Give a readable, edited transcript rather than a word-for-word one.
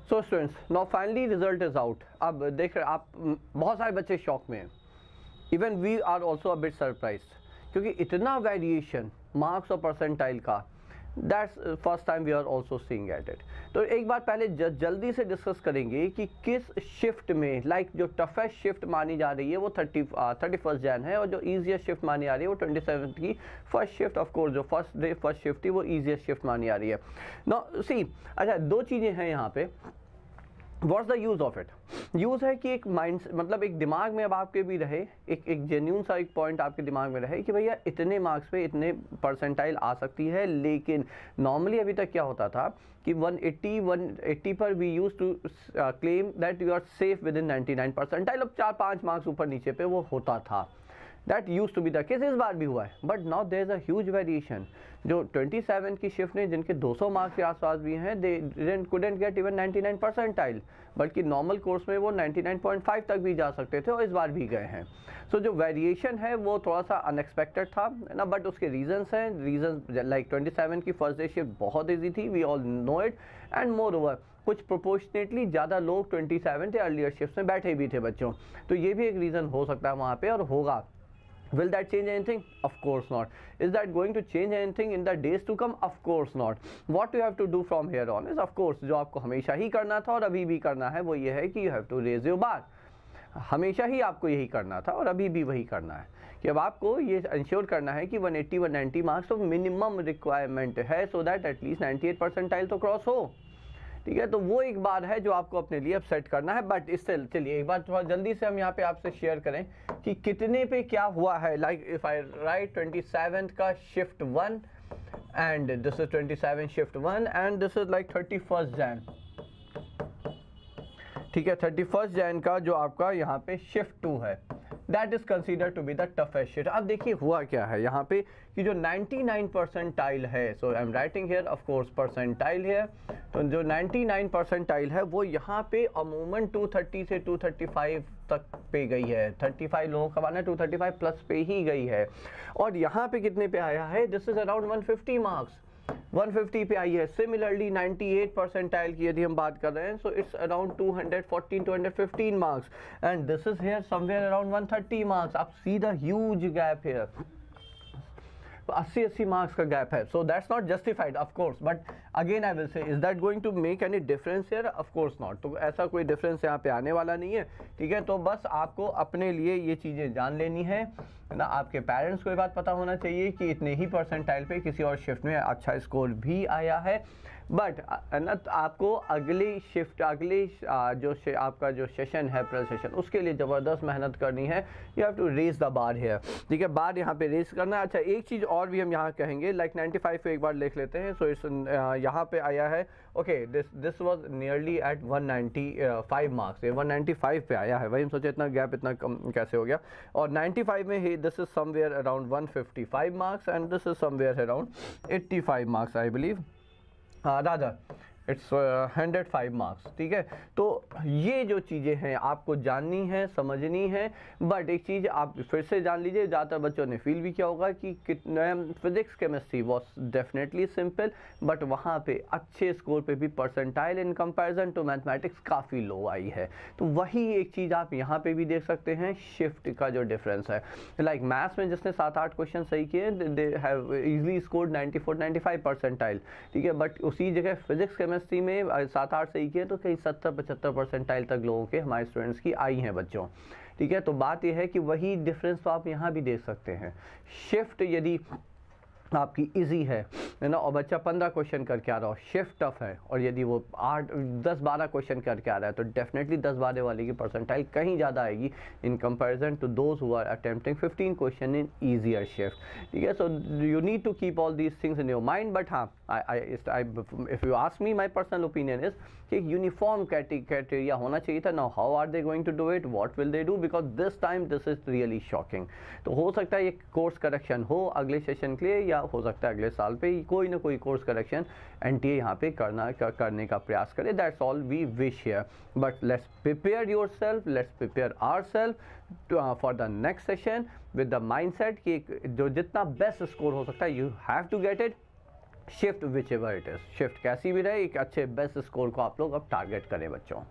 So students, now finally result is out. अब देख रहे आप, बहुत सारे बच्चे शॉक में हैं, even we are also a bit surprised, क्योंकि इतना वेरिएशन मार्क्स और परसेंटाइल का, that's first time we are also seeing at it. तो एक बार पहले जल्दी से डिस्कस करेंगे कि किस शिफ्ट में, लाइक जो टफेस्ट शिफ्ट मानी जा रही है वो 31 जैन है, और जो ईजिएस्ट शिफ्ट मानी आ रही है वो 27 की फर्स्ट शिफ्ट। ऑफ कोर्स जो फर्स्ट डे फर्स्ट शिफ्ट थी वो ईजिएस्ट शिफ्ट मानी आ रही है। नो सी, अच्छा दो चीज़ें हैं यहाँ पे। What's the use of it? Use है कि एक माइंड, मतलब एक दिमाग में अब आपके भी रहे, एक जेन्यून सा एक पॉइंट आपके दिमाग में रहे कि भैया इतने मार्क्स पे इतने परसेंटाइल आ सकती है। लेकिन नॉर्मली अभी तक क्या होता था कि 180 पर we use to claim that you are safe within 99 percentile. अब 4-5 मार्क्स ऊपर नीचे पे वो होता था। That use to be the case, इस बार भी हुआ है, but now there is a huge variation. जो 27 की शिफ्ट ने, जिनके 200 मार्क्स के आसपास भी हैं, they couldn't get even 99 percentile, बल्कि नॉर्मल कोर्स में वो 99.5 तक भी जा सकते थे और इस बार भी गए हैं। सो जो वेरिएशन है वो थोड़ा सा अनएक्सपेक्टेड था ना, बट उसके रीजंस हैं। रीजंस लाइक 27 की फर्स्ट डे शिफ्ट बहुत ईजी थी, we all know it, and moreover कुछ प्रोपोर्शनेटली ज़्यादा लोग 27 थे अर्लियर शिफ्ट में बैठे भी थे बच्चों, तो ये भी एक रीज़न हो सकता है वहाँ पे और होगा। Will that change anything? Of course not. Is that going to change anything in the days to come? Of course not. What you have to do from here on is, of course, जो आपको हमेशा ही करना था और अभी भी करना है, वो ये है कि you have to raise your bar. हमेशा ही आपको यही करना था और अभी भी वही करना है कि अब आपको ये इंश्योर करना है कि 180-190 मार्क्स तो मिनिमम रिक्वायरमेंट है, सो दैट एटलीस्ट 98 परसेंटाइल तो क्रॉस हो। ठीक है, तो वो एक बार है जो आपको अपने लिए अब सेट करना है। बट इससे चलिए एक बार थोड़ा जल्दी से हम यहाँ पे आपसे शेयर करें कि कितने पे क्या हुआ है। लाइक इफ आई राइट 27 का shift 1 and this is 27 shift 1 and this is like 31 Jain. ठीक है, 31 जैन का जो आपका यहाँ पे शिफ्ट 2 है, that is consider to be the toughest shift. अब देखिए हुआ क्या है यहाँ पे कि जो 99 परसेंटाइल है, so I am writing here of course percentile here, तो जो 99 परसेंटाइल है वो यहाँ पे अमूमन 230 से 235 तक पे गई है। 35 लोगों का माना 235 प्लस पे ही गई है। और यहाँ पे कितने पे आया है? दिस इज अराउंड 150 मार्क्स, 150 पे आई है। सिमिलरली 98 परसेंटाइल की यदि हम बात कर रहे हैं, so it's around 215 marks, and this is here somewhere around 130 marks. आप see the huge gap here, 80 marks का गैप है। So that's not justified of course, but again I will say, is that going to make any difference here? Of course not. तो ऐसा कोई difference यहाँ पे आने वाला नहीं है। ठीक है, तो बस आपको अपने लिए ये चीज़ें जान लेनी है ना। आपके पेरेंट्स को ये बात पता होना चाहिए कि इतने ही परसेंटाइल पे किसी और शिफ्ट में अच्छा स्कोर भी आया है। बट ना आपको अगली शिफ्ट, आपका जो सेशन है प्रेल सेशन, उसके लिए ज़बरदस्त मेहनत करनी है। You have to raise the bar here. ठीक है, बार यहाँ पे रेज करना है। अच्छा एक चीज़ और भी हम यहाँ कहेंगे, लाइक 95 पे एक बार लिख लेते हैं। सो इट्स यहाँ पे आया है, okay, this was nearly at 195 marks, 195 पे आया है। वही हम सोचे इतना गैप इतना कम कैसे हो गया। और 95 में ही this is somewhere around 155 marks and this is somewhere around 85 marks I believe, rather it's 105 marks. ठीक है, तो ये जो चीज़ें हैं आपको जाननी है, समझनी है। बट एक चीज़ आप फिर से जान लीजिए, ज़्यादातर बच्चों ने फील भी किया होगा कि physics chemistry was definitely simple, but वहाँ पे अच्छे स्कोर पे भी percentile in comparison to mathematics काफ़ी लो आई है। तो वही एक चीज़ आप यहाँ पे भी देख सकते हैं, शिफ्ट का जो डिफरेंस है। लाइक मैथ्स में जिसने 7-8 क्वेश्चन सही किए, they have easily scored 94-95 percentile. ठीक है, बट उसी जगह फिजिक्स केमिस्ट्री में 7-8 सही किए तो कहीं 70-75 परसेंटाइल तक लोगों के, हमारे स्टूडेंट्स की आई हैं बच्चों। ठीक है, तो बात यह है कि वही डिफरेंस तो आप यहाँ भी देख सकते हैं। शिफ्ट यदि आपकी इजी है ना, और बच्चा 15 क्वेश्चन करके आ रहा हो, शिफ्ट टफ है, और यदि वो 8-10-12 क्वेश्चन करके आ रहा है, तो डेफिनेटली 10-12 वाले की परसेंटाइल कहीं ज़्यादा आएगी in comparison to those who are attempting 15 question in easier shift. ठीक है, so you need to keep all these things in your mind. But हाँ, if you ask me, my personal opinion is कि uniform criteria होना चाहिए था। Now how are they going to do it, what will they do, because this time this is really shocking. तो हो सकता है ये कोर्स करेक्शन हो अगले सेशन के लिए, या हो सकता है अगले साल पे कोई ना कोई कोर्स करेक्शन एनटीए यहाँ पे करने का प्रयास करे। That's all we wish here, but let's prepare yourself, let's prepare ourself for the next session with the mindset कि जो जितना बेस्ट स्कोर हो सकता है, you have to get it. Shift whichever it is, shift कैसी भी रहे, एक अच्छे बेस्ट स्कोर को आप लोग अब टारगेट करें बच्चों।